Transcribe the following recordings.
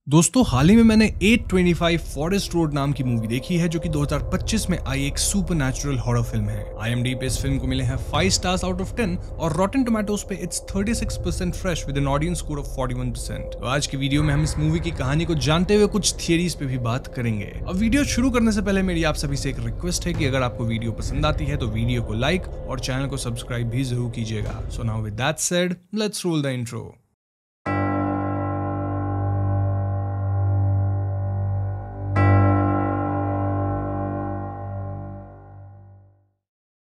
दोस्तों हाल ही में मैंने 825 फॉरेस्ट रोड नाम की मूवी देखी है जो कि 2025 में आई एक सुपरनैचुरल हॉरर फिल्म है। IMDb पे इस फिल्म को मिले हैं 5 स्टार्स आउट ऑफ 10 और रॉटेन टोमेटोज पे it's 36% fresh with an audience score of 41%। तो आज की वीडियो में हम इस मूवी की कहानी को जानते हुए कुछ थियरीज पे भी बात करेंगे। अब वीडियो शुरू करने से पहले मेरी आप सभी से एक रिक्वेस्ट है कि अगर आपको वीडियो पसंद आती है तो वीडियो को लाइक और चैनल को सब्सक्राइब भी जरूर कीजिएगा। So now with that said let's roll the intro.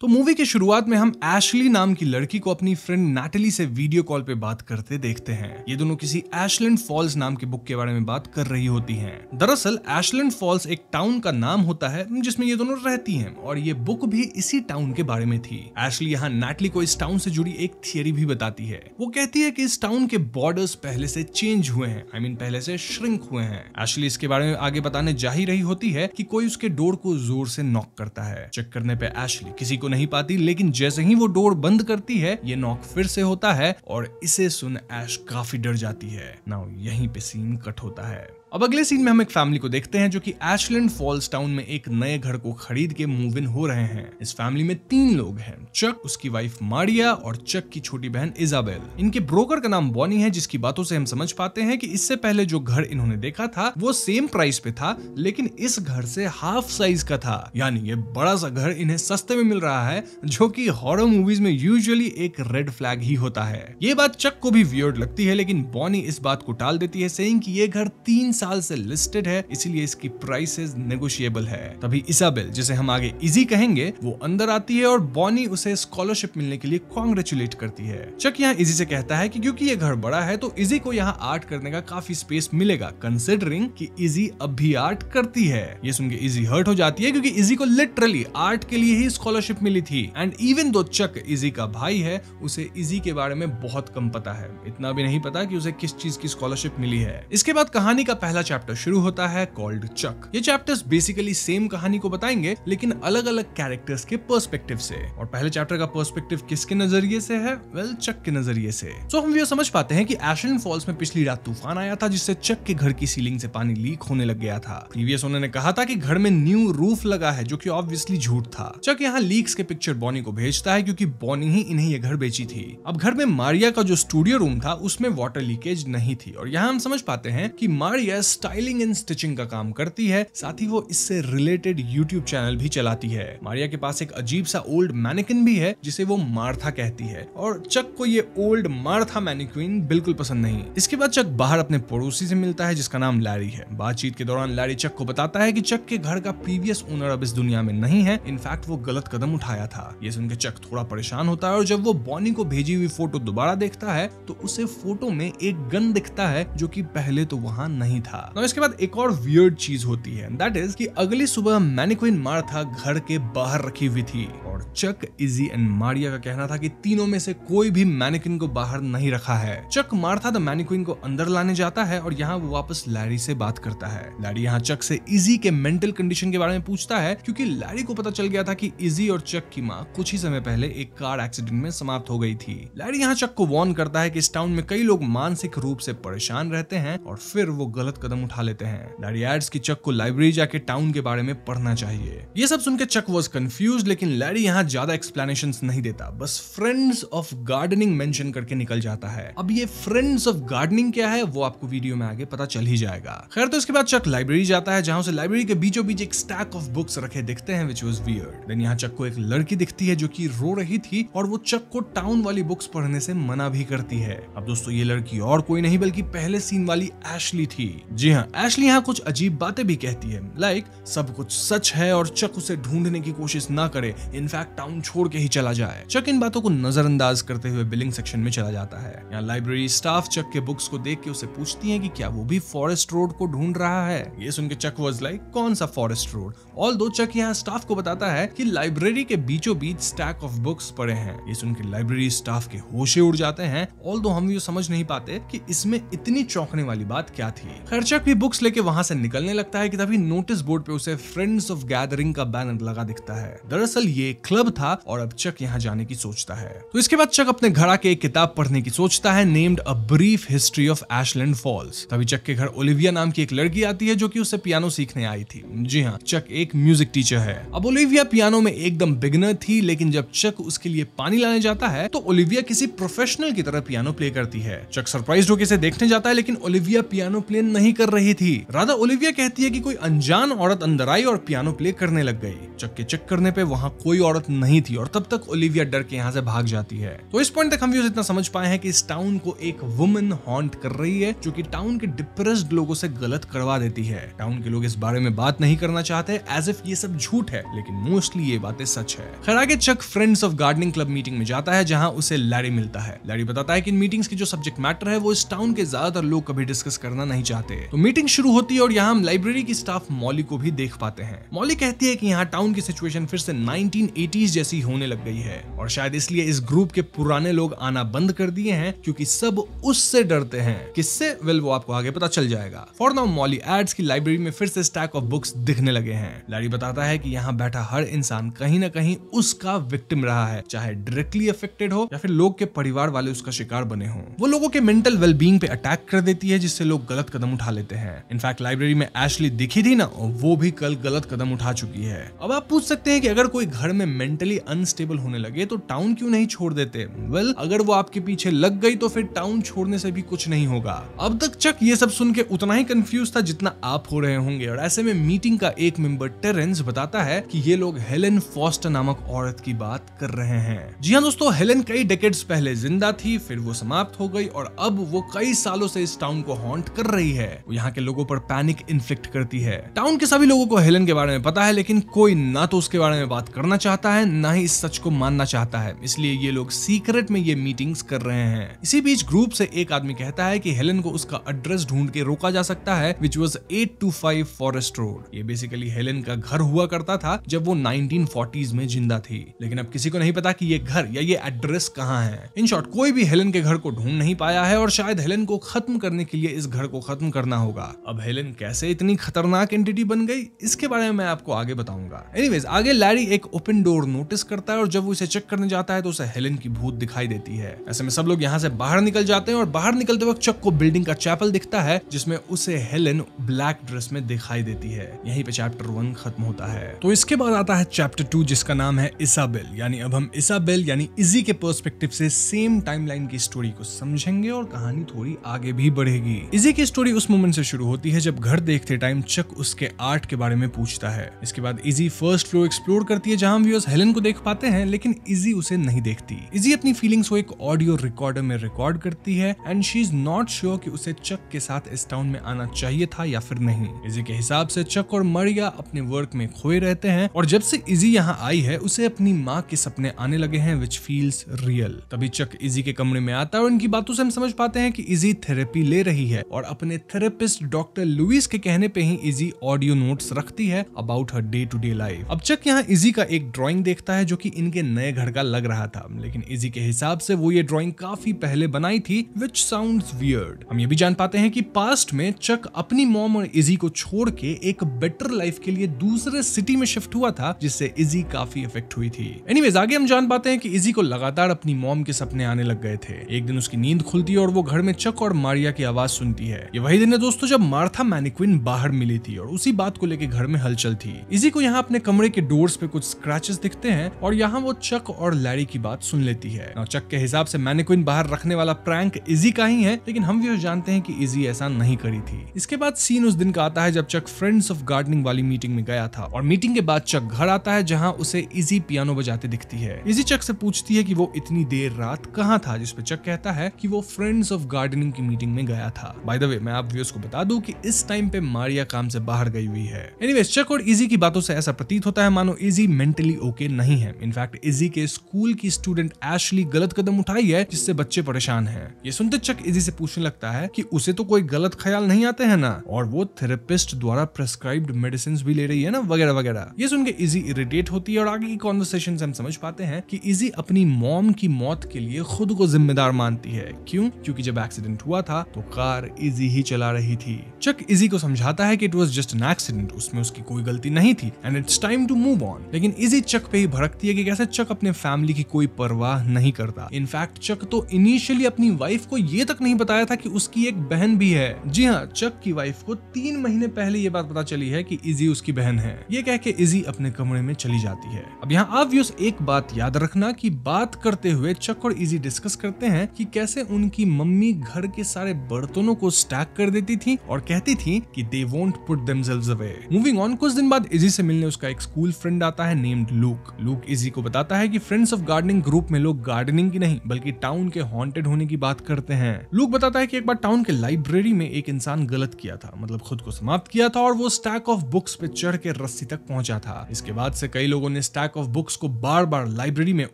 तो मूवी की शुरुआत में हम एशली नाम की लड़की को अपनी फ्रेंड नैटली से वीडियो कॉल पे बात करते देखते हैं। ये दोनों किसी एशलैंड फॉल्स नाम के बुक के बारे में बात कर रही होती हैं। दरअसल एशलैंड फॉल्स एक टाउन का नाम होता है जिसमें ये दोनों रहती हैं और ये बुक भी इसी टाउन के बारे में थी। एशली यहाँ नैटली को इस टाउन से जुड़ी एक थियरी भी बताती है। वो कहती है कि इस टाउन के बॉर्डर्स पहले से चेंज हुए हैं, पहले से श्रिंक हुए हैं। एशली इसके बारे में आगे बताने जा ही रही होती है कि कोई उसके डोर को जोर से नॉक करता है। चेक करने पे एशली किसी नहीं पाती, लेकिन जैसे ही वो डोर बंद करती है ये नॉक फिर से होता है और इसे सुन ऐश काफी डर जाती है। नाउ यहीं पे सीन कट होता है। अब अगले सीन में हम एक फैमिली को देखते हैं जो कि एशलैंड फॉल्स टाउन में एक नए घर को खरीद के मूव इन हो रहे हैं। इस फैमिली में 3 लोग हैं, चक, उसकी वाइफ मारिया और चक की छोटी बहन इजाबेल। इनके ब्रोकर का नाम बॉनी है, जिसकी बातों से हम समझ पाते हैं कि इससे पहले जो घर इन्होंने देखा था वो सेम प्राइस पे था, लेकिन इस घर से हाफ साइज का था। यानी ये बड़ा सा घर इन्हें सस्ते में मिल रहा है, जो कि हॉरर मूवीज में यूजुअली एक रेड फ्लैग ही होता है। ये बात चक को भी वियर्ड लगती है, लेकिन बॉनी इस बात को टाल देती है, सेइंग कि ये घर 3 साल से लिस्टेड है, इसीलिए इसकी प्राइसेस नेगोशिएबल है। तभी इजाबेल, जिसे हम आगे इजी कहेंगे, वो अंदर आती है और बॉनी उसे स्कॉलरशिप मिलने के लिए कांग्रेचुलेट करती है। चक यहाँ इजी से कहता है कि क्योंकि ये घर बड़ा है तो इजी को यहाँ आर्ट करने का काफी स्पेस मिलेगा, कंसिडरिंग कि इजी अब भी आर्ट करती है। ये सुन के इजी हर्ट हो जाती है क्योंकि इजी को लिटरली आर्ट के लिए ही स्कॉलरशिप मिली थी। And even though Chak easy का भाई है, उसे इजी के बारे में बहुत कम पता है। इतना भी नहीं पता कि उसे किस चीज की स्कॉलरशिप मिली है। इसके बाद कहानी का पहला चैप्टर शुरू होता है कॉल्ड चक। ये चैप्टर्स बेसिकली सेम कहानी को बताएंगे, लेकिन अलग अलग कैरेक्टर्स के पर्सपेक्टिव से। और पहले चैप्टर का पर्सपेक्टिव किसके नजरिए से है? वेल, चक के नजरिए से। सो हम ये समझ पाते हैं कि एशलैंड फॉल्स में पिछली रात तूफान आया था, जिससे चक के घर की सीलिंग से पानी लीक होने लग गया था। प्रीवियस उन्होंने कहा था कि घर में न्यू रूफ लगा है, जो कि ऑब्वियसली झूठ था। चक यहाँ लीक्स के पिक्चर बॉनी को भेजता है क्योंकि बॉनी ही इन्हें ये घर बेची थी। अब घर में मारिया का जो स्टूडियो रूम था उसमें वाटर लीकेज नहीं थी, और यहाँ हम समझ पाते हैं कि मारिया स्टाइलिंग एंड स्टिचिंग का काम करती है, साथ ही वो इससे रिलेटेड यूट्यूब चैनल भी चलाती है। मारिया के पास एक अजीब सा ओल्ड मैनिक्विन भी है जिसे वो मार्था कहती है, और चक को ये ओल्ड मार्था मैनिक्विन बिल्कुल पसंद नहीं। इसके बाद चक बाहर अपने पड़ोसी से मिलता है जिसका नाम लैरी है। बातचीत के दौरान लैरी चक को बताता है कि चक के घर का प्रीवियस ओनर अब इस दुनिया में नहीं है, इनफैक्ट वो गलत कदम उठाया था। ये सुनकर चक थोड़ा परेशान होता है, और जब वो बॉनी को भेजी हुई फोटो दोबारा देखता है तो उसे फोटो में एक गन दिखता है जो कि पहले तो वहां नहीं था। इसके बाद एक और वियर्ड चीज होती है, दैट इज कि अगली सुबह मैनिक्विन मार्था घर के बाहर रखी हुई थी, और चक, इजी एंड मारिया का कहना था कि तीनों में से कोई भी मैनिक्विन को बाहर नहीं रखा है। चक मार्था द मैनिक्विन को अंदर लाने जाता है और यहाँ वो वापस लैरी से बात करता है। लैरी यहाँ चक से इजी के मेंटल कंडीशन के बारे में पूछता है, क्योंकि लैरी को पता चल गया था कि इजी और चक की माँ कुछ ही समय पहले एक कार एक्सीडेंट में समाप्त हो गई थी। लैरी यहाँ चक को वार्न करता है कि इस टाउन में कई लोग मानसिक रूप से परेशान रहते हैं, और फिर वो गलत कदम उठा लेते हैं। लैरी एड्स कि चक को लाइब्रेरी जाके टाउन के बारे में पढ़ना चाहिए। ये सब सुनकर चक वाज कंफ्यूज्ड, लेकिन लैरी यहाँ ज्यादा एक्सप्लेनेशंस नहीं देता, बस फ्रेंड्स ऑफ गार्डनिंग मेंशन करके निकल जाता है। अब ये फ्रेंड्स ऑफ गार्डनिंग क्या है वो आपको वीडियो में आगे पता चल ही जाएगा। खैर, तो इसके बाद चक लाइब्रेरी जाता है, जहां उसे लाइब्रेरी के बीचों बीच एक स्टैक ऑफ बुक्स रखे दिखते हैं, व्हिच वाज वियर्ड। देन यहाँ चक को एक लड़की दिखती है जो कि रो रही थी, और वो चक को टाउन वाली बुक्स पढ़ने से मना भी करती है। अब दोस्तों, ये लड़की और कोई नहीं बल्कि पहले सीन वाली एशली थी। जी हाँ, एशली यहाँ कुछ अजीब बातें भी कहती है, लाइक सब कुछ सच है और चक उसे ढूंढने की कोशिश ना करे, इनफैक्ट टाउन छोड़ के ही चला जाए। चक इन बातों को नजरअंदाज करते हुए बिलिंग सेक्शन में चला जाता है। यहाँ लाइब्रेरी स्टाफ चक के बुक्स को देख के उसे पूछती है कि क्या वो भी फॉरेस्ट रोड को ढूंढ रहा है। ये सुन के चक वाज लाइक, कौन सा फॉरेस्ट रोड? ऑल्दो चक यहाँ स्टाफ को बताता है कि लाइब्रेरी के बीचों बीच स्टैक ऑफ बुक्स पड़े हैं। ये सुन के लाइब्रेरी स्टाफ के होशे उड़ जाते हैं, ऑल्दो हम ये समझ नहीं पाते कि इसमें इतनी चौंकने वाली बात क्या थी। खैर, चक भी बुक्स लेके वहां से निकलने लगता है कि तभी नोटिस बोर्ड पे उसे फ्रेंड्स ऑफ गैदरिंग का बैनर लगा दिखता है। दरअसल ये एक क्लब था और अब चक यहाँ जाने की सोचता है। तो इसके बाद चक अपने घर आके एक किताब पढ़ने की सोचता है named a brief history of Ashland Falls. तभी चक के घर ओलिविया नाम की एक लड़की आती है जो कि उससे पियानो सीखने आई थी। जी हाँ, चक एक म्यूजिक टीचर है। अब ओलिविया पियानो में एकदम बिगिनर थी, लेकिन जब चक उसके लिए पानी लाने जाता है तो ओलिविया किसी प्रोफेशनल की तरह पियानो प्ले करती है। चक सरप्राइज्ड होकर इसे देखने जाता है, लेकिन ओलिविया पियानो प्ले नहीं कर रही थी। राधा ओलिविया कहती है कि कोई अनजान औरत अंदर आई और पियानो प्ले करने लग गई। चक के चेक करने पे वहां कोई औरत नहीं थी और तब तक ओलिविया डर के यहाँ से भाग जाती है। तो इस पॉइंट तक हम व्यूअर्स इतना समझ पाए हैं कि इस टाउन को एक वुमन हॉन्ट कर रही है जो कि टाउन के डिप्रेस्ड लोगों से गलत करवा देती है। टाउन के लोग इस बारे में बात नहीं करना चाहते, एज इफ ये सब झूठ है, लेकिन मोस्टली ये बातें सच है। खैर आगे Chuck friends of gardening club meeting में जाता है जहां उसे लैरी मिलता है। लैरी बताता है कि इन मीटिंग्स की जो सब्जेक्ट मैटर है वो इस टाउन के ज्यादातर लोग कभी डिस्कस करना नहीं चाहते। तो मीटिंग शुरू होती है और यहाँ हम लाइब्रेरी की स्टाफ मॉली को भी देख पाते हैं। मॉली कहती है कि यहाँ टाउन की सिचुएशन फिर से 1980s जैसी होने लग गई है और शायद इसलिए इस ग्रुप के पुराने लोग आना बंद कर दिए हैं क्योंकि सब उससे डरते हैं। किससे? वेल वो आपको आगे पता चल जाएगा। फॉर नाउ मॉली एड्स की लाइब्रेरी में फिर से स्टैक ऑफ बुक्स दिखने लगे हैं। लैरी बताता है कि यहाँ बैठा हर इंसान कहीं ना कहीं उसका विक्टिम रहा है, चाहे डायरेक्टली अफेक्टेड हो या फिर लोग के परिवार वाले उसका शिकार बने हो। वो लोगों के मेंटल वेलबींग पे अटैक कर देती है जिससे लोग गलत कदम उठा लेते हैं। इनफैक्ट लाइब्रेरी में एशली दिखी थी ना, वो भी कल गलत कदम उठा चुकी है। अब आप पूछ सकते हैं कि अगर कोई घर में मेंटली अनस्टेबल होने लगे तो टाउन क्यों नहीं छोड़ देते? वेल अगर वो आपके पीछे लग गई तो फिर टाउन छोड़ने से भी कुछ नहीं होगा। अब तक चक ये सब सुन के उतना ही कंफ्यूज था जितना आप हो रहे होंगे और ऐसे में मीटिंग का एक मेंबर टेरेंस बताता है कि ये लोग हेलेन फॉस्टर नामक औरत की बात कर रहे हैं। जी हाँ दोस्तों, हेलेन कई डेकेड्स पहले जिंदा थी, फिर वो समाप्त हो गई और अब वो कई सालों से इस टाउन को हॉन्ट कर रही है। वो यहाँ के लोगों पर पैनिक इन्फ्लिक्ट करती है। टाउन के सभी लोगों को हेलेन के बारे में पता है, लेकिन कोई ना तो उसके बारे में बात करना चाहता है ना ही इस सच को मानना चाहता है, इसलिए ये लोग सीक्रेट में ये मीटिंग्स कर रहे हैं। इसी बीच ग्रुप से एक आदमी कहता है कि हेलेन को उसका एड्रेस ढूंढ के रोका जा सकता है, विच वाज 825 फॉरेस्ट रोड। ये बेसिकली हेलेन का घर हुआ करता था जब वो 1940s में जिंदा थी, लेकिन अब किसी को नहीं पता कि ये घर या ये एड्रेस कहाँ है। इन शॉर्ट कोई भी हेलेन के घर को ढूंढ नहीं पाया है और शायद हेलेन को खत्म करने के लिए इस घर को खत्म करना होगा। अब हेलेन कैसे इतनी खतरनाक एंटिटी बन गई, इसके बारे में मैं आपको आगे बताऊंगा। एनीवेज आगे लैरी एक ओपन डोर नोटिस करता है और जब वो इसे चेक करने जाता है तो उसे हेलेन की भूत दिखाई देती है। ऐसे में सब लोग यहाँ से बाहर निकल जाते हैं और बाहर निकलते वक्त चक को बिल्डिंग का चैपल दिखता है जिसमें उसे हेलेन ब्लैक ड्रेस में दिखाई देती है। यहीं पे चैप्टर 1 खत्म होता है। तो इसके बाद आता है चैप्टर 2 जिसका नाम है इसाबेल, यानी अब हम इसाबेल यानी इजी के पर्सपेक्टिव से सेम टाइमलाइन की स्टोरी को समझेंगे और कहानी थोड़ी आगे भी बढ़ेगी। इजी की स्टोरी उस मोमेंट से शुरू होती है जब घर देखते टाइम चक उसके आर्ट के बारे में पूछता है। इसके बाद इजी फर्स्ट फ्लोर एक्सप्लोर करती है जहां व्यूअर्स हेलेन को देख पाते हैं, लेकिन इजी उसे नहीं देखती। इजी अपनी फीलिंग्स को एक ऑडियो रिकॉर्डर में रिकॉर्ड करती है and she is not sure कि उसे चक के साथ इस टाउन में आना चाहिए था या फिर नहीं। इजी के हिसाब से चक और मरिया अपने वर्क में खोए रहते हैं और जब से इजी यहाँ आई है उसे अपनी माँ के सपने आने लगे हैं विच फील्स रियल। तभी चक इजी के कमरे में आता है और इनकी बातों से हम समझ पाते हैं कि इजी थेरेपी ले रही है और अपने थेरेपिस्ट डॉक्टर लुइस के कहने पे ही इजी ऑडियो नोट्स रखती है about her day to day life. अब चक यहाँ इजी का एक ड्राइंग देखता है जो कि इनके नए घर का लग रहा था, लेकिन इजी के हिसाब से वो ये ड्राइंग काफी पहले बनाई थी विच साउंड्स वियर्ड। हम ये भी जान पाते हैं कि पास्ट में चक अपनी मॉम और इजी को छोड़ के एक बेटर लाइफ के लिए दूसरे सिटी में शिफ्ट हुआ था जिससे इजी काफी इफेक्ट हुई थी। एनीवेज आगे हम जान पाते हैं कि इजी को लगातार अपनी मॉम के सपने आने लग गए थे। एक दिन उसकी नींद खुलती है और वो घर में चक और मारिया की आवाज सुनती है। ये वही दिन है दोस्तों जब मार्था मैनिक्विन बाहर मिली थी और उसी बात को लेकर घर में हलचल थी। इजी को यहाँ अपने कमरे के डोर्स पे कुछ स्क्रैचेस दिखते हैं और यहाँ वो चक और लैरी की बात सुन लेती है। चक के हिसाब से मैनिक्विन बाहर रखने वाला प्रैंक इजी का ही है, लेकिन हम भी जानते हैं कि इजी ऐसा नहीं करी थी। इसके बाद सीन उस दिन का आता है जब चक फ्रेंड्स ऑफ गार्डनिंग वाली मीटिंग में गया था और मीटिंग के बाद चक घर आता है जहाँ उसे इजी पियानो बजाते दिखती है। इजी चक से पूछती है कि वो इतनी देर रात कहाँ था, जिसपे चक कहता है कि वो फ्रेंड्स ऑफ गार्डनिंग की मीटिंग में गया था। बाय द वे मैं आप व्यूअर्स को बता दूं कि इस टाइम पे मारिया काम से बाहर गई हुई है। एनीवेज चक और इजी की बातों से ऐसा प्रतीत होता है मानो इजी मेंटली ओके नहीं है। इनफैक्ट इजी के स्कूल की स्टूडेंट एशली गलत कदम उठाई है जिससे बच्चे परेशान हैं। ये सुनते चक इजी से पूछने लगता है कि उसे तो कोई गलत ख्याल नहीं आते हैं ना, और वो थेरेपिस्ट द्वारा प्रेस्क्राइब्ड मेडिसिन भी ले रही है ना, वगैरह वगैरह। ये सुन के इजी इरिटेट होती है और आगे की कॉन्वर्सेशन से हम समझ पाते हैं कि इजी अपनी मॉम की मौत के लिए खुद को जिम्मेदार मानती है। क्यों? क्योंकि जब एक्सीडेंट हुआ था तो कार इजी ही चला रही थी। चक इजी को समझाता है कि it was just an accident, उसमें उसकी कोई गलती नहीं थी and it's time to move on. लेकिन इजी चक पे ही भड़कती है कि कैसे चक अपने फैमिली की कोई परवाह नहीं करता। इनफैक्ट चक तो इनिशियली अपनी वाइफ को ये तक नहीं बताया था कि उसकी एक बहन भी है। जी हाँ, चक की वाइफ को 3 महीने पहले ये बात पता चली है कि इजी उसकी बहन है। ये कह के इजी अपने कमरे में चली जाती है। अब यहाँ आप व्यूअर्स एक बात याद रखना कि बात करते हुए चक और इजी डिस्कस करते हैं कि कैसे उनकी मम्मी घर के सारे बर्तनों को स्टैक कर देती थी और कहती थी कि they won't put themselves away. Moving on, कुछ दिन बाद इजी से मिलने उसका एक स्कूल फ्रेंड आता है नेम्ड लूक। लूक इजी को बताता है कि फ्रेंड्स ऑफ गार्डनिंग ग्रुप में लोग गार्डनिंग की नहीं बल्कि टाउन के हॉन्टेड होने की बात करते हैं। लूक बताता है कि एक बार टाउन के लाइब्रेरी में एक इंसान गलत किया था, मतलब खुद को समाप्त किया था और वो स्टैक ऑफ बुक्स पे चढ़ के रस्सी तक पहुंचा था। इसके बाद से कई लोगों ने स्टैक ऑफ बुक्स को बार बार लाइब्रेरी में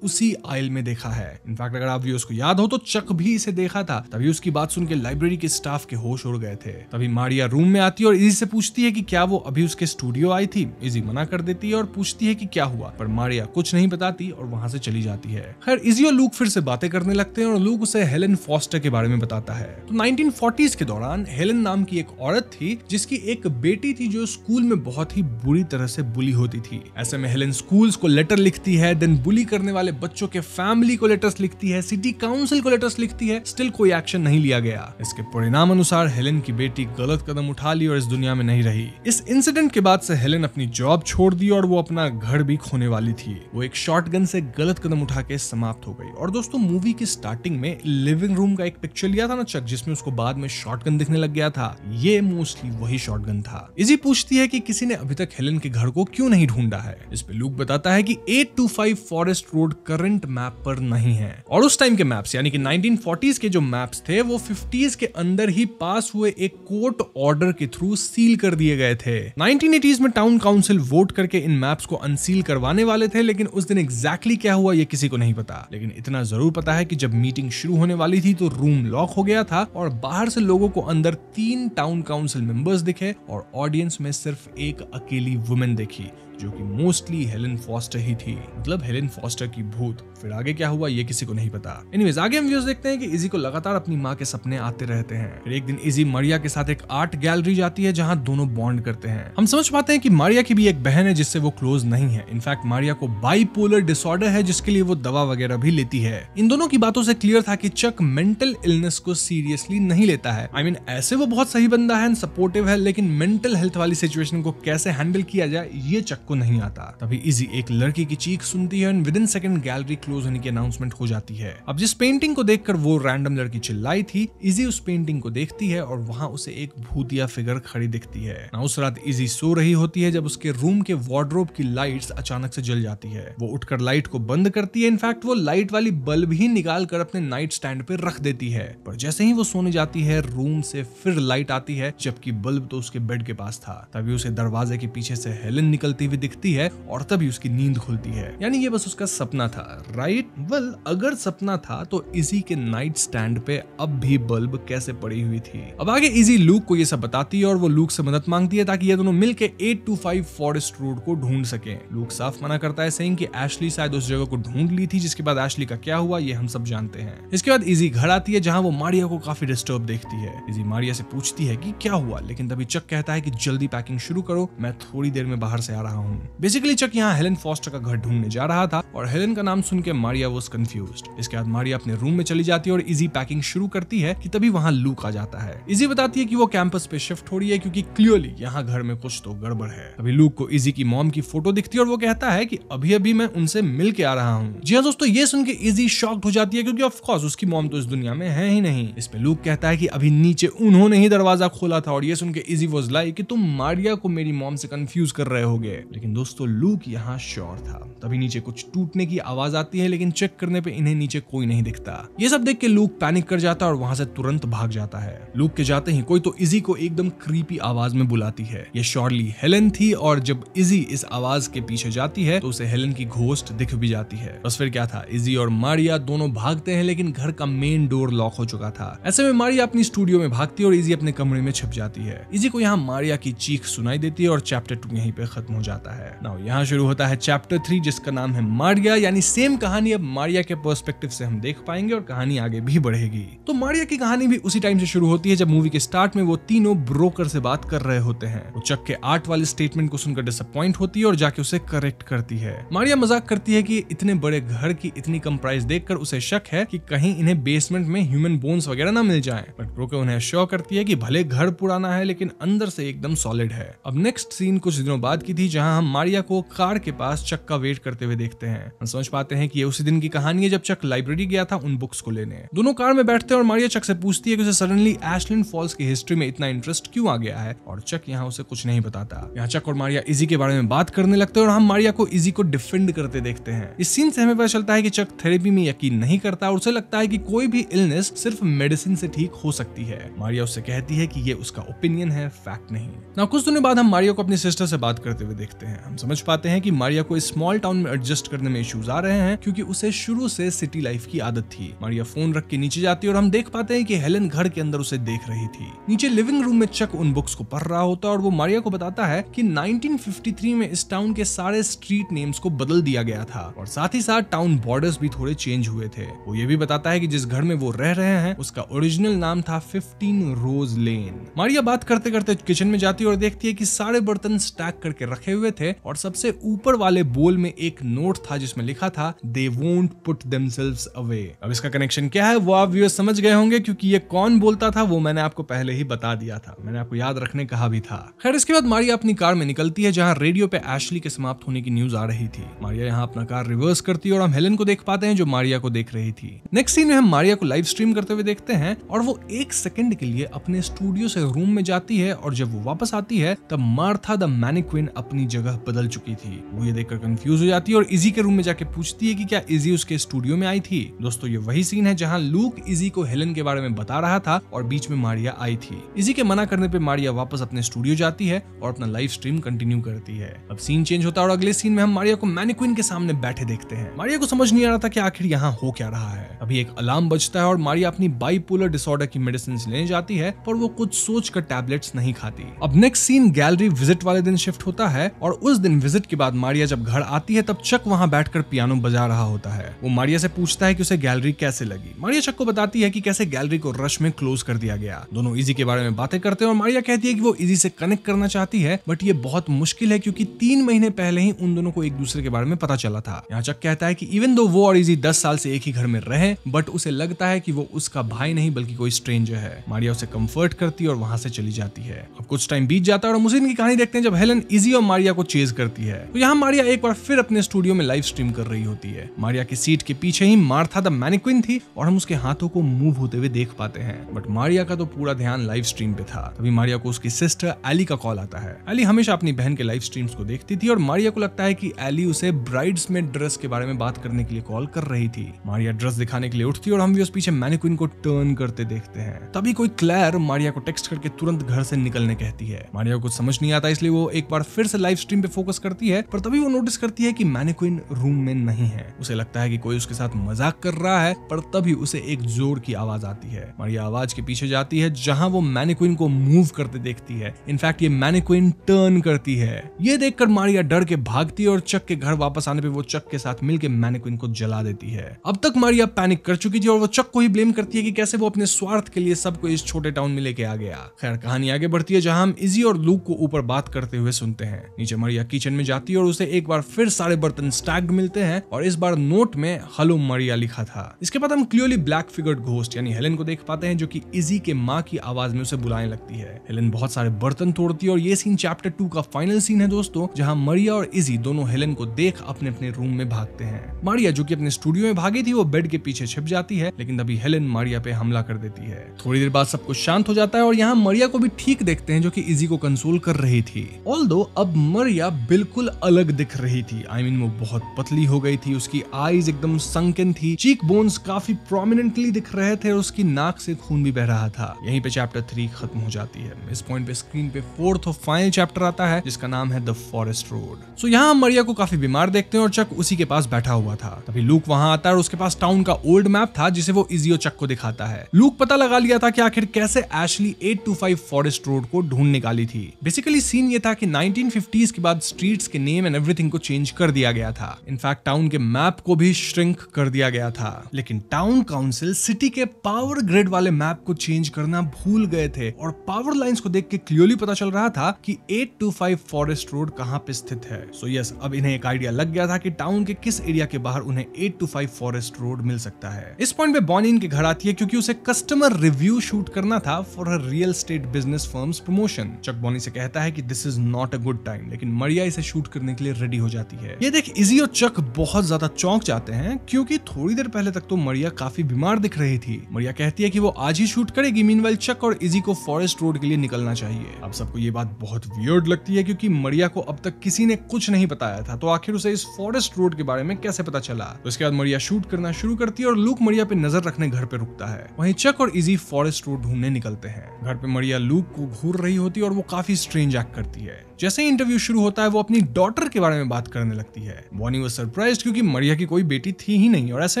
उसी आइल में देखा है। इनफैक्ट अगर आप व्यूअर्स को याद हो तो चक भी इसे देखा था। तभी उसकी बात सुन के लाइब्रेरी के स्टाफ के होश उड़ गए थे। तभी मारिया रूम में आती है और इजी से पूछती है कि क्या वो अभी उसके स्टूडियो आई थी। इजी मना कर देती है और पूछती है कि क्या हुआ, पर मारिया कुछ नहीं बताती और वहां से चली जाती है। खैर इजी और लूक फिर से बातें करने लगते हैं और लूक उसे हेलेन फॉस्टर के बारे में बताता है। तो 1940s के दौरान हेलेन नाम की एक औरत थी जिसकी एक बेटी थी जो स्कूल में बहुत ही बुरी तरह से बुली होती थी। ऐसे में हेलेन स्कूल्स को लेटर लिखती है, देन बुली करने वाले बच्चों के फैमिली को लेटर्स लिखती है, सिटी काउंसिल को लेटर्स लिखती है, स्टिल कोई एक्शन नहीं लिया गया। इसके परिणाम अनुसार हेलेन की बेटी गलत कदम उठा ली और इस दुनिया में नहीं रही। इस इंसिडेंट के बाद से हेलेन अपनी जॉब छोड़ दी और वो अपना घर भी खोने वाली थी। वो एक शॉटगन से गलत कदम उठा के समाप्त हो गई। और दोस्तों मूवी की स्टार्टिंग में लिविंग रूम का एक पिक्चर लिया था ना चक, जिसमें उसको बाद में शॉटगन दिखने लग गया था, ये मोस्टली वही शॉटगन था। इजी पूछती है कि किसी ने अभी तक हेलेन के घर को क्यों नहीं ढूंढा है। इस पे लूक बताता है कि 825 फॉरेस्ट रोड करंट मैप पर नहीं है और उस टाइम के मैप्स यानी कि 1940s के जो मैप्स थे वो 50s के अंदर ही पास हुए एक कोर्ट ऑर्डर के थ्रू सील कर दिए गए थे। 1980s में टाउन काउंसिल वोट करके इन मैप्स को अनसील करवाने वाले थे, लेकिन उस दिन एग्जैक्टली क्या हुआ ये किसी को नहीं पता। लेकिन इतना जरूर पता है कि जब मीटिंग शुरू होने वाली थी तो रूम लॉक हो गया था और बाहर से लोगों को अंदर 3 टाउन काउंसिल मेंबर्स दिखे और ऑडियंस में सिर्फ एक अकेली वुमेन देखी जो कि मोस्टली हेलेन फॉस्टर ही थी, मतलब हेलेन फॉस्टर की भूत। फिर आगे क्या हुआ ये किसी को नहीं पता। एनीवेज आगे हम व्यूज देखते हैं कि इजी को लगातार अपनी माँ के सपने आते रहते हैं। फिर एक दिन इजी मारिया के साथ एक आर्ट गैलरी जाती है जहाँ दोनों बॉन्ड करते हैं। हम समझ पाते हैं कि मारिया की भी एक बहन है जिससे वो क्लोज नहीं है। इनफैक्ट मारिया को बाइपोलर डिसऑर्डर है जिसके लिए वो दवा वगैरह भी लेती है। इन दोनों की बातों से क्लियर था कि चक मेंटल इलनेस को सीरियसली नहीं लेता है। I mean, ऐसे वो बहुत सही बंदा है, सपोर्टिव है, लेकिन मेंटल हेल्थ वाली सिचुएशन को कैसे हैंडल किया जाए ये चक को नहीं आता। तभी इजी एक लड़की की चीख सुनती है और with in second gallery close होने की अनाउंसमेंट हो जाती है। अब जिस पेंटिंग को देखकर वो रैंडम लड़की चिल्लाई थी, इजी उस पेंटिंग को देखती है और वहां उसे एक भूतिया फिगर खड़ी दिखती है। ना उस रात इजी सो रही होती है जब उसके रूम के वार्डरोब की लाइट्स अचानक से जल जाती है। वो उठकर लाइट को बंद करती है। इनफैक्ट वो लाइट वाली बल्ब ही निकाल कर अपने नाइट स्टैंड पे रख देती है। पर जैसे ही वो सोने जाती है रूम से फिर लाइट आती है, जबकि बल्ब तो उसके बेड के पास था। तभी उसे दरवाजे के पीछे से हेलेन निकलती हुई दिखती है और तभी उसकी नींद खुलती है। यानी ये बस उसका सपना था, राइट? वेल, अगर सपना था तो इजी के नाइट स्टैंड पे अब भी बल्ब कैसे पड़ी हुई थी? अब आगे इजी लूक को ये सब बताती है और वो लूक से मदद मांगती है ताकि ये दोनों मिलके 825 फॉरेस्ट रोड को ढूंढ सके। लूक साफ मना करता है, सेइंग कि एशली शायद उस जगह को ढूंढ ली थी, जिसके बाद एशली का क्या हुआ ये हम सब जानते हैं। इसके बाद इजी घर आती है जहां वो मारिया को काफी डिस्टर्ब देखती है। इजी मारिया से पूछती है कि क्या हुआ, लेकिन तभी चक कहता है कि जल्दी पैकिंग शुरू करो, मैं थोड़ी देर में बाहर से आ रहा हूँ। बेसिकली चक यहाँ हेलेन फॉस्टर का घर ढूंढने जा रहा था और हेलेन का नाम सुन के मारिया वाज कंफ्यूज्ड। इसके बाद मारिया अपने रूम में चली जाती है और इजी पैकिंग शुरू करती है कि तभी वहां लूक आ जाता है। इजी बताती है कि वो कैंपस पे शिफ्ट हो रही है क्योंकि क्लियरली यहाँ घर में कुछ तो गड़बड़ है। अभी लूक को इजी की मॉम की फोटो दिखती है और वो कहता है कि अभी अभी मैं उनसे मिल के आ रहा हूँ। जी हाँ दोस्तों, ये सुन के इजी शॉक्ड हो जाती है क्योंकि ऑफ कोर्स उसकी मॉम तो इस दुनिया में है ही नहीं। इस पे लूक कहता है कि अभी नीचे उन्होंने ही दरवाजा खोला था और ये सुन के इजी वाज लाइक कि तुम मारिया को मेरी मॉम से कंफ्यूज कर रहे होगे। लेकिन दोस्तों लूक यहाँ श्योर था। तभी नीचे कुछ टूटने की आवाज आती है, लेकिन चेक करने पे इन्हें नीचे कोई नहीं दिखता। ये सब देख के लूक पैनिक कर जाता है और वहां से तुरंत भाग जाता है। लूक के जाते ही कोई तो इजी को एकदम क्रीपी आवाज में बुलाती है। ये श्योरली हेलेन थी और जब इजी इस आवाज के पीछे जाती है तो उसे हेलेन की घोस्ट दिख भी जाती है। बस फिर क्या था, इजी और मारिया दोनों भागते हैं, लेकिन घर का मेन डोर लॉक हो चुका था। ऐसे में मारिया अपनी स्टूडियो में भागती है और इजी अपने कमरे में छिप जाती है। इजी को यहाँ मारिया की चीख सुनाई देती है और चैप्टर 2 यहीं पे खत्म हो जाता है। जाता है। नाउ यहाँ शुरू होता है चैप्टर 3 जिसका नाम है मारिया, यानी सेम कहानी अब मारिया के पर्सपेक्टिव से हम देख पाएंगे और कहानी आगे भी बढ़ेगी। तो मारिया की कहानी भी उसी टाइम से शुरू होती है जब मूवी के स्टार्ट में वो तीनों ब्रोकर से बात कर रहे होते हैं। वो चक के आर्ट वाले स्टेटमेंट को सुनकर डिसअपॉइंट होती है और जाके उसे करेक्ट करती है। मारिया मजाक करती है कि इतने बड़े घर की इतनी कम प्राइस देखकर उसे शक है कि कहीं इन्हें बेसमेंट में ह्यूमन बोन्स वगैरह ना मिल जाएं। बट ब्रोकर उन्हें अश्योर करती है कि भले घर पुराना है लेकिन अंदर से एकदम सॉलिड है। अब नेक्स्ट सीन कुछ दिनों बाद की थी जहां हम मारिया को कार के पास चक का वेट करते हुए देखते हैं। हम समझ पाते हैं कि ये उसी दिन की कहानी है जब चक लाइब्रेरी गया था उन बुक्स को लेने। दोनों कार में बैठते हैं और मारिया चक से पूछती है कि उसे सडनली एशलैंड फॉल्स की हिस्ट्री में इतना इंटरेस्ट क्यों आ गया है, और चक यहाँ उसे कुछ नहीं बताता। यहाँ चक और मारिया इजी के बारे में बात करने लगते हैं और हम मारिया को इजी को डिफेंड करते देखते हैं। इस सीन से हमें पता चलता है कि चक थेरेपी में यकीन नहीं करता और उसे लगता है कि कोई भी इलनेस सिर्फ मेडिसिन से ठीक हो सकती है। मारिया उससे कहती है कि ये उसका ओपिनियन है, फैक्ट नहीं। ना कुछ दिनों बाद हम मारिया को अपनी सिस्टर से बात करते हुए देखते हैं। हम समझ पाते हैं कि मारिया को इस स्मॉल टाउन में एडजस्ट करने में इश्यूज आ रहे हैं क्योंकि उसे शुरू से सिटी लाइफ की आदत थी। मारिया फोन रख के नीचे जाती है और हम देख पाते हैं कि हेलन घर के अंदर उसे देख रही थी। नीचे लिविंग रूम में चक उन बुक्स को पढ़ रहा होता है और वो मारिया को बताता है कि 1953 में इस टाउन के सारे स्ट्रीट नेम्स को बदल दिया गया था और साथ ही साथ टाउन बॉर्डर्स भी थोड़े चेंज हुए थे। वो ये भी बताता है कि जिस घर में वो रह रहे हैं उसका ओरिजिनल नाम था 15 रोज लेन। मारिया बात करते करते किचन में जाती है और देखती है कि सारे बर्तन स्टैक करके रखे हुए थे और सबसे ऊपर वाले बोल में एक नोट था जिसमें लिखा था they won't put themselves away. अब इसका कनेक्शन क्या है वो आप व्यूअर्स समझ गए होंगे क्योंकि ये कौन बोलता था वो मैंने आपको पहले ही बता दिया था, मैंने आपको याद रखने कहा भी था। खैर इसके बाद मारिया अपनी कार में निकलती है जहां रेडियो पे एशली के समाप्त होने की न्यूज आ रही थी। मारिया यहाँ अपना कार रिवर्स करती है और हम हेलन को देख पाते हैं जो मारिया को देख रही थी। नेक्स्ट सीन में हम मारिया को लाइव स्ट्रीम करते हुए देखते हैं और वो एक सेकंड के लिए अपने स्टूडियो से रूम में जाती है और जब वो वापस आती है तब मार्था द मैनिक्विन अपनी जगह बदल चुकी थी। वो ये देखकर कंफ्यूज हो जाती है और इजी के रूम में जाके पूछती है कि क्या इजी उसके स्टूडियो में आई थी। दोस्तों ये वही सीन है जहां लूक इजी को हेलन के बारे में बता रहा था और बीच में मारिया आई थी। इजी के मना करने पे मारिया वापस अपने स्टूडियो जाती है और अपना लाइव स्ट्रीम कंटिन्यू करती है। अब सीन चेंज होता है और अगले सीन में हम मारिया को मैनिक्विन के सामने बैठे देखते हैं। मारिया को समझ नहीं आ रहा था कि आखिर यहाँ हो क्या रहा है। अभी एक अलार्म बजता है और मारिया अपनी बाइपोलर डिसऑर्डर की मेडिसिन लेने जाती है पर वो कुछ सोच कर टैबलेट्स नहीं खाती। अब नेक्स्ट सीन गैलरी विजिट वाले दिन शिफ्ट होता है और उस दिन विजिट के बाद मारिया जब घर आती है तब चक वहाँ बैठकर पियानो बजा रहा होता है। वो मारिया से पूछता है कि उसे गैलरी कैसे लगी। मारिया चक को बताती है कि कैसे गैलरी को रश में क्लोज कर दिया गया। दोनों इजी के बारे में बातें करते हैं और मारिया कहती है कि वो इजी से कनेक्ट करना चाहती है बट ये बहुत मुश्किल है क्योंकि 3 महीने पहले ही उन दोनों को एक दूसरे के बारे में पता चला था। यहाँ चक कहता है कि इवन दो वो और इजी 10 साल से एक ही घर में रहे बट उसे लगता है कि वो उसका भाई नहीं बल्कि कोई स्ट्रेंजर है। मारिया उसे कंफर्ट करती है और वहां से चली जाती है। अब कुछ टाइम बीत जाता है और हम उसी दिन की कहानी देखते हैं जब हेलन इजी और मारिया को चेज करती है। तो यहाँ मारिया एक बार फिर अपने स्टूडियो में लाइव स्ट्रीम कर रही होती है। मारिया की सीट के पीछे ही मार्था द मैनिक्विन थी और हम उसके हाथों को मूव होते हुए देख पाते हैं बट मारिया का तो पूरा ध्यान लाइव स्ट्रीम पे था। तभी मारिया को उसकी सिस्टर एली का कॉल आता है। एली हमेशा अपनी बहन के लाइव स्ट्रीम्स को देखती थी और मारिया को लगता है कि एली उसे ब्राइड्समेड ड्रेस के बारे में बात करने के लिए कॉल कर रही थी। मारिया ड्रेस दिखाने के लिए उठती है और हम भी उस पीछे मैनिक्विन को टर्न करते देखते हैं। तभी कोई क्लेयर मारिया को टेक्स्ट करके तुरंत घर से निकलने कहती है। मारिया को कुछ समझ नहीं आता इसलिए वो एक बार फिर से लाइव स्ट्रीम पे फोकस करती है पर तभी वो नोटिस करती है कि मैनिक्विन रूम में नहीं है। उसे लगता है कि कोई उसके साथ मजाक कर रहा है पर तभी उसे एक जोर की आवाज आती है। मारिया आवाज के पीछे जाती है जहां वो मैनिक्विन को मूव करते देखती है। इनफैक्ट ये मैनिक्विन टर्न करती है। ये देखकर मारिया डर के भागती है और चक के घर वापस आने पे वो चक के साथ मिलकर मैनिक्विन को जला देती है। अब तक मारिया पैनिक कर चुकी थी और वो चक को ही ब्लेम करती है कि कैसे वो अपने स्वार्थ के लिए सबको इस छोटे टाउन में लेके आ गया। खैर कहानी आगे बढ़ती है जहां हम इजी और लूक को ऊपर बात करते हुए सुनते हैं। नीचे मारिया किचन में जाती है और उसे एक बार फिर सारे बर्तन स्टैक्ड मिलते हैं और इस बार नोट में हेलो मारिया लिखा था। इसके बाद हम क्लियरली ब्लैक फिगर्ड घोस्ट यानी हेलन को देख पाते हैं जो कि इजी के माँ की आवाज में उसे बुलाने लगती है। हेलन बहुत सारे बर्तन तोड़ती है और ये सीन चैप्टर 2 का फाइनल सीन है दोस्तों जहां मारिया और इजी दोनों हेलन को देख अपने अपने रूम में भागते हैं। मारिया जो कि अपने स्टूडियो में भागी थी वो बेड के पीछे छिप जाती है लेकिन तभी हेलन मारिया पे हमला कर देती है। थोड़ी देर बाद सब कुछ शांत हो जाता है और यहाँ मारिया को भी ठीक देखते हैं जो कि इजी को कंसोल कर रही थी। ऑल्दो अब मारिया बिल्कुल अलग दिख रही थी। I mean, वो बहुत पतली हो गई थी, उसकी आईज एकदम संकन थी, चीक बोन्स काफी प्रोमिनेंटली दिख रहे थे और उसकी नाक से खून भी बह रहा था। यहीं पे चैप्टर 3 खत्म हो जाती है। इस पॉइंट पे स्क्रीन पे 4th और फाइनल चैप्टर आता है जिसका नाम है द फॉरेस्ट रोड। सो यहाँ हम मारिया को काफी बीमार देखते हैं और चक उसी के पास बैठा हुआ था। तभी लूक वहां आता है और उसके पास टाउन का ओल्ड मैप था जिसे वो इजी और चक को दिखाता है। लूक पता लगा लिया था कि आखिर कैसे एशली 825 फॉरेस्ट रोड को ढूंढ निकाली थी। बेसिकली सीन ये था कि 1950s इसके बाद स्ट्रीट्स के नेम एंड एवरीथिंग को चेंज कर दिया गया था। इनफैक्ट टाउन के मैप को भी श्रिंक कर दिया गया था। लेकिन टाउन काउंसिल सिटी के पावर ग्रिड वाले मैप को चेंज करना भूल गए थे और पावर लाइंस को देख के क्लियरली पता चल रहा था कि 825 फॉरेस्ट रोड कहां पे स्थित है। सो यस, अब इन्हें एक आइडिया लग गया था कि टाउन के किस एरिया के बाहर उन्हें 825 फॉरेस्ट रोड मिल सकता है। इस पॉइंट पे बॉनी इनके घर आती है क्योंकि उसे कस्टमर रिव्यू शूट करना था for her real estate business firm's promotion. Chuck Bonnie से कहता है कि this is not a good time, लेकिन मरिया इसे शूट करने के लिए रेडी हो जाती है। ये देख इजी और चक बहुत ज्यादा चौंक जाते हैं क्योंकि थोड़ी देर पहले तक तो मरिया काफी बीमार दिख रही थी। मरिया कहती है कि वो आज ही शूट करेगी, मीनवाइल चक और इजी को फॉरेस्ट रोड के लिए निकलना चाहिए। अब सबको ये बात बहुत वियर्ड लगती है क्योंकि मरिया को अब तक किसी ने कुछ नहीं बताया था, तो आखिर उसे इस फॉरेस्ट रोड के बारे में कैसे पता चला। तो इसके बाद मरिया शूट करना शुरू करती है और लूक मरिया पे नजर रखने घर पे रुकता है। वहीं चक और इजी फॉरेस्ट रोड ढूंढने निकलते हैं। घर पे मरिया लूक को घूर रही होती है और वो काफी स्ट्रेंज एक्ट करती है। जैसे ही इंटरव्यू शुरू होता है वो अपनी डॉटर के बारे में बात करने लगती है। बॉनी वो सरप्राइज्ड क्योंकि मरिया की कोई बेटी थी ही नहीं और ऐसे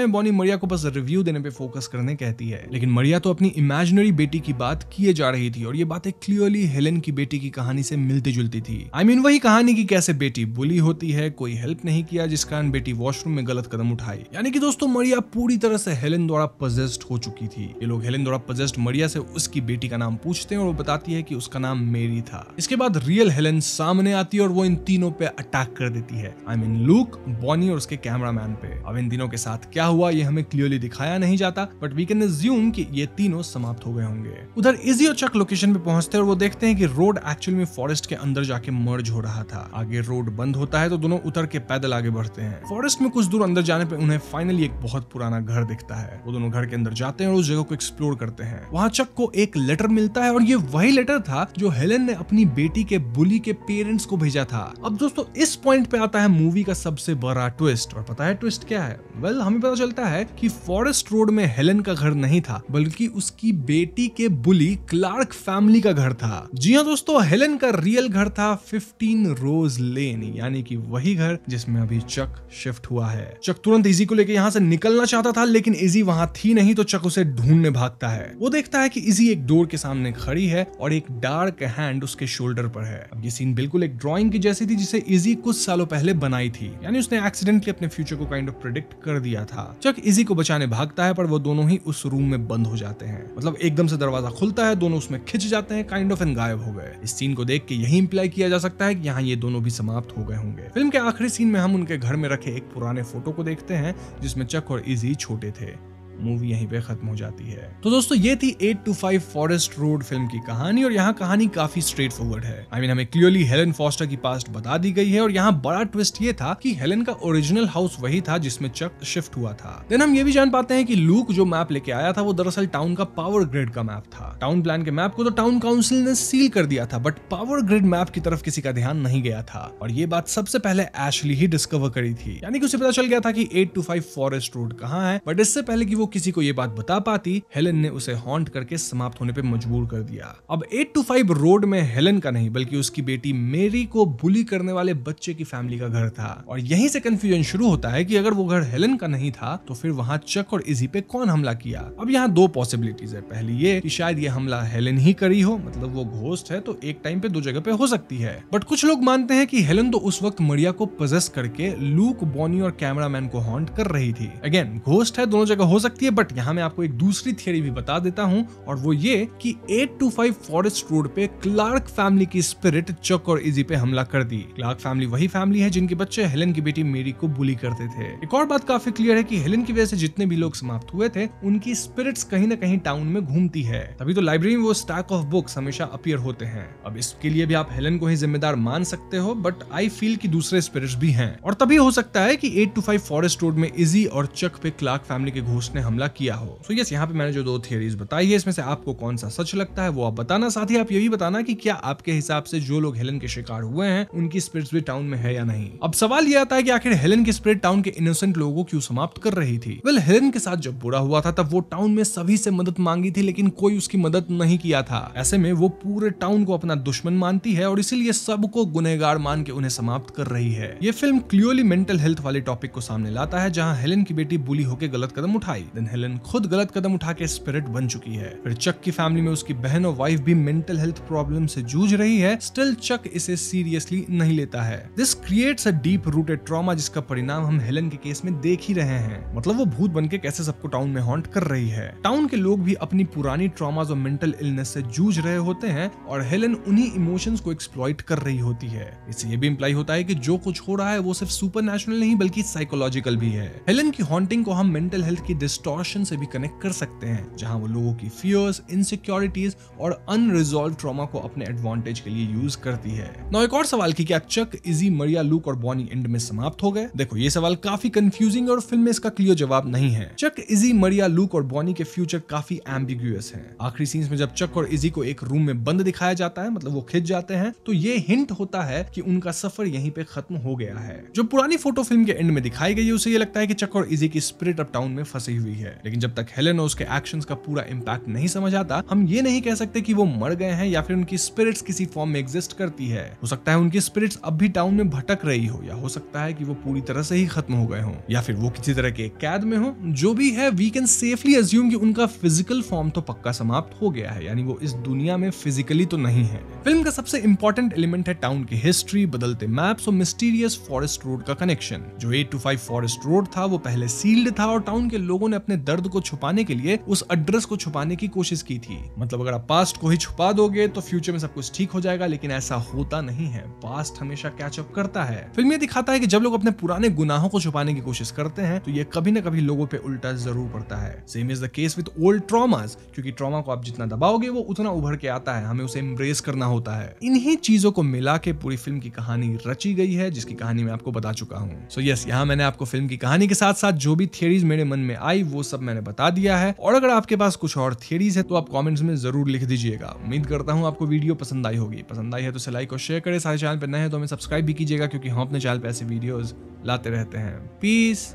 में बॉनी मरिया को बस रिव्यू देने पे फोकस करने कहती है। लेकिन मरिया तो अपनी इमेजिनरी बेटी की बात किए जा रही थी और ये बातें क्लियरली हेलेन की बेटी की कहानी से मिलती जुलती थी। आई मीन वही कहानी की कैसे बेटी बुली होती है, कोई हेल्प नहीं किया जिस कारण बेटी वॉशरूम में गलत कदम उठाई। यानी कि दोस्तों मरिया पूरी तरह से हेलेन द्वारा पजेस्ड हो चुकी थी। ये लोग हेलेन द्वारा पजेस्ड मरिया से उसकी बेटी का नाम पूछते हैं और वो बताती है कि उसका नाम मेरी था। इसके बाद रियल हेलेन सामने आती है और वो इन तीनों पे अटैक कर देती है। आई मीन लूक, बॉनी और उसके कैमरामैन पे। अब इन तीनों के साथ क्या हुआ ये हमें क्लियरली दिखाया नहीं जाता, बट वी कैन अज्यूम कि ये तीनों समाप्त हो गए होंगे। उधर इजी और चक लोकेशन पे पहुंचते हैं और वो देखते हैं कि रोड एक्चुअली में फॉरेस्ट के अंदर जाके मर्ज हो रहा था। आगे रोड बंद होता है तो दोनों उतर के पैदल आगे बढ़ते हैं। फॉरेस्ट में कुछ दूर अंदर जाने पे उन्हें फाइनली एक बहुत पुराना घर दिखता है। वो दोनों घर के अंदर जाते हैं और उस जगह को एक्सप्लोर करते हैं। वहां चक को एक लेटर मिलता है और ये वही लेटर था जो हेलेन ने अपनी बेटी के बुली के पेरेंट्स को भेजा था। अब दोस्तों इस पॉइंट पे आता है मूवी का सबसे बड़ा ट्विस्ट। और पता है ट्विस्ट क्या है? वेल, हमें पता चलता है कि फॉरेस्ट रोड में हेलेन का घर नहीं था बल्कि उसकी बेटी के बुली क्लार्क फैमिली का घर था। जी हाँ दोस्तों, हेलेन का रियल घर था 15 रोज लेन, यानी कि वही घर जिसमें अभी चक शिफ्ट हुआ है। चक तुरंत इजी को लेकर यहाँ से निकलना चाहता था लेकिन इजी वहां थी नहीं, तो चक उसे ढूंढने भागता है। वो देखता है कि इजी एक डोर के सामने खड़ी है और एक डार्क हैंड उसके शोल्डर पर है। अब ये सीन बिल्कुल एक ड्राइंग की जैसी थी जिसे इजी कुछ सालों पहले बनाई थी, यानी उसने एक्सीडेंटली अपने फ्यूचर को काइंड ऑफ प्रेडिक्ट कर दिया था। चक इजी को बचाने भागता है पर वो दोनों ही उस रूम में बंद हो जाते हैं। मतलब एकदम से दरवाजा खुलता है, दोनों उसमें खिंच जाते हैं काइंड ऑफ एंड गायब हो गए। इस सीन को देख के यही इंप्लाई किया जा सकता है कि यहाँ ये दोनों भी समाप्त हो गए होंगे। फिल्म के आखिरी सीन में हम उनके घर में रखे एक पुराने फोटो को देखते हैं जिसमें चक और इजी छोटे थे। मूवी यहीं पे खत्म हो जाती है। तो दोस्तों ये थी 825 फॉरेस्ट रोड फिल्म की कहानी और यहाँ कहानी काफी स्ट्रेट फॉरवर्ड है। आई मीन हमें क्लियरली हेलेन फॉस्टर की पास्ट बता दी गई है और यहाँ बड़ा ट्विस्ट ये था कि हेलेन का ओरिजिनल हाउस वही था जिसमें चक शिफ्ट हुआ था। देन हम ये भी जान पाते हैं कि लूक जो मैप लेके आया था वो दरअसल टाउन का पावर ग्रिड का मैप था। टाउन प्लान के मैप को तो टाउन काउंसिल ने सील कर दिया था बट पावर ग्रिड मैप की तरफ किसी का ध्यान नहीं गया था और ये बात सबसे पहले एशली ही डिस्कवर करी थी। यानी कि उसे पता चल गया था कि 825 फॉरेस्ट रोड कहाँ है, बट इससे पहले कि वो किसी को ये बात बता पाती हेलेन ने उसे हॉन्ट करके समाप्त होने पे मजबूर कर दिया। अब 825 रोड में हेलेन का नहीं बल्कि उसकी बेटी मेरी को बुली करने वाले बच्चे की फैमिली का घर था और यहीं से कंफ्यूजन शुरू होता है कि अगर वो घर हेलेन का नहीं था तो फिर वहां चक और इजी पे कौन हमला किया। अब यहाँ दो पॉसिबिलिटीज है। पहली ये कि शायद ये हमला हेलेन ही करी हो, मतलब वो घोस्ट है तो एक टाइम पे दो जगह पे हो सकती है। बट कुछ लोग मानते हैं कि हेलेन तो उस वक्त मरिया को पजेस करके लूक, बॉनी और कैमरामैन को हॉन्ट कर रही थी। अगेन घोस्ट है, दोनों जगह हो सकती है, बट यहाँ मैं आपको एक दूसरी थियरी भी बता देता हूँ और वो ये कि 825 फॉरेस्ट रोड पे क्लार्क फैमिली की स्पिरिट चक और इजी पे हमला कर दी। क्लार्क फैमिली वही फैमिली है जिनके बच्चे हेलेन की बेटी मेरी को बुली करते थे। एक और बात काफी क्लियर है कि हेलेन की वजह से जितने भी लोग समाप्त हुए थे उनकी स्पिरिट्स कहीं ना कहीं टाउन में घूमती है, तभी तो लाइब्रेरी में वो स्टैक ऑफ बुक्स हमेशा अपीयर होते हैं। अब इसके लिए भी आप हेलेन को ही जिम्मेदार मान सकते हो, बट आई फील कि दूसरे स्पिरिट्स भी हैं और तभी हो सकता है कि 825 फॉरेस्ट रोड में इजी और चक पे क्लार्क फैमिली के घोस्ट ने हमला किया हो। सो यस, यहाँ पे मैंने जो दो थियरीज बताई है इसमें से आपको कौन सा सच लगता है वो आप बताना। साथ ही आप ये भी बताना कि क्या आपके हिसाब से जो लोग हेलेन के शिकार हुए हैं उनकी स्पिरिट्स भी टाउन में है या नहीं। अब सवाल ये आता है कि आखिर हेलेन की स्पिरिट टाउन के इनोसेंट लोगों को क्यों समाप्त कर रही थी। वेल, हेलेन के साथ जब बुरा हुआ था तब वो टाउन में सभी से मदद मांगी थी लेकिन कोई उसकी मदद नहीं किया था। ऐसे में वो पूरे टाउन को अपना दुश्मन मानती है और इसीलिए सबको गुनहगार मान के उन्हें समाप्त कर रही है। ये फिल्म क्लियरली मेंटल हेल्थ वाले टॉपिक को सामने लाता है जहां हेलेन की बेटी बुली होकर गलत कदम उठाई। देन हेलन खुद गलत कदम उठा के स्पिरिट बन चुकी है। फिर चक की फैमिली में उसकी बहन और वाइफ भी मेंटल हेल्थ प्रॉब्लम से जूझ रही है, स्टिल चक इसे सीरियसली नहीं लेता है। This creates a deep rooted trauma जिसका परिणाम हम हेलन के केस में देख ही रहे हैं। मतलब वो भूत बनके कैसे सबको टाउन में हॉन्ट कर रही है। टाउन के लोग भी अपनी पुरानी ट्रॉमास और मेंटल इलनेस से जूझ रहे होते हैं और हेलन उन्हीं इमोशंस को एक्सप्लॉइट कर रही होती है। इससे ये भी इंप्लाई होता है कि जो कुछ हो रहा है वो सिर्फ सुपरनैचुरल नहीं बल्कि साइकोलॉजिकल भी है। हेलन की हॉन्टिंग को हम मेंटल हेल्थ की डिस्टॉर्शन से भी कनेक्ट कर सकते हैं, जहां वो लोगों की फियर्स, इनसिक्योरिटीज और अनरिजॉल्व ट्रॉमा को अपने एडवांटेज के लिए यूज करती है। नाउ एक और सवाल कि क्या चक, इजी, मरिया, लूक और बॉनी एंड में समाप्त हो गए? देखो ये सवाल काफी कंफ्यूजिंग और फिल्म में इसका क्लियर जवाब नहीं है। चक, इजी, मरिया, लूक और बॉनी के फ्यूचर काफी एम्बिग्यूअस हैं। आखिरी सीन्स में जब चक और इजी को एक रूम में बंद दिखाया जाता है, मतलब वो खिंच जाते हैं, तो ये हिंट होता है कि उनका सफर यहीं पे खत्म हो गया है। जो पुरानी फोटो फिल्म के एंड में दिखाई गई है उसे ये लगता है कि चक और इजी की स्पिरिट अब टाउन में फंसी हुई है। लेकिन जब तक हेलन और उसके एक्शंस का पूरा इंपैक्ट नहीं समझ आता, हम ये नहीं कह सकते कि वो मर गए हैं या फिर उनकी स्पिरिट्स किसी फॉर्म में एग्जिस्ट करती है। हो सकता है उनकी स्पिरिट्स अब भी टाउन में भटक रही हो, या हो सकता है कि वो पूरी तरह से ही खत्म हो गए हों, या फिर वो किसी तरह के कैद में हो। जो भी है, वी कैन सेफली अज्यूम कि उनका फिजिकल फॉर्म तो पक्का समाप्त हो गया है, यानी वो इस दुनिया में फिजिकली तो नहीं है। फिल्म का सबसे इंपॉर्टेंट एलिमेंट है टाउन की हिस्ट्री, बदलते मैप्स और मिस्टीरियस फॉरेस्ट रोड का कनेक्शन। जो 825 फॉरेस्ट रोड था वो पहले सील्ड था और टाउन के लोगों ने अपने दर्द को छुपाने के लिए उस एड्रेस को छुपाने की कोशिश की थी। मतलब अगर आप पास्ट को ही छुपा दोगे तो फ्यूचर में सब कुछ ठीक हो जाएगा, लेकिन ऐसा होता नहीं है। पास्ट हमेशा कैचअप करता है। फिल्म ये दिखाता है कि जब लोग अपने पुराने गुनाहों को छुपाने की कोशिश करते हैं तो ये कभी न कभी लोगों पे उल्टा जरूर पड़ता है। Same is the case with old traumas, क्योंकि ट्रॉमा को आप जितना दबाओगे वो उतना उभर के आता है। हमें उसे एम्ब्रेस करना होता है। इन्हीं चीजों को मिला के पूरी फिल्म की कहानी रची गई है, जिसकी कहानी मैं आपको बता चुका हूँ। सो यस, यहाँ मैंने आपको फिल्म की कहानी के साथ साथ जो भी थियरीज मेरे मन में आई वो सब मैंने बता दिया है। और अगर आपके पास कुछ और थियरीज है तो आप कमेंट्स में जरूर लिख दीजिएगा। उम्मीद करता हूँ आपको वीडियो पसंद आई होगी। पसंद आई है तो इसे लाइक और शेयर करें। सारे चैनल पर नए हैं तो हमें सब्सक्राइब भी कीजिएगा, क्योंकि हम अपने चैनल पे ऐसे वीडियोस लाते रहते हैं। पीस।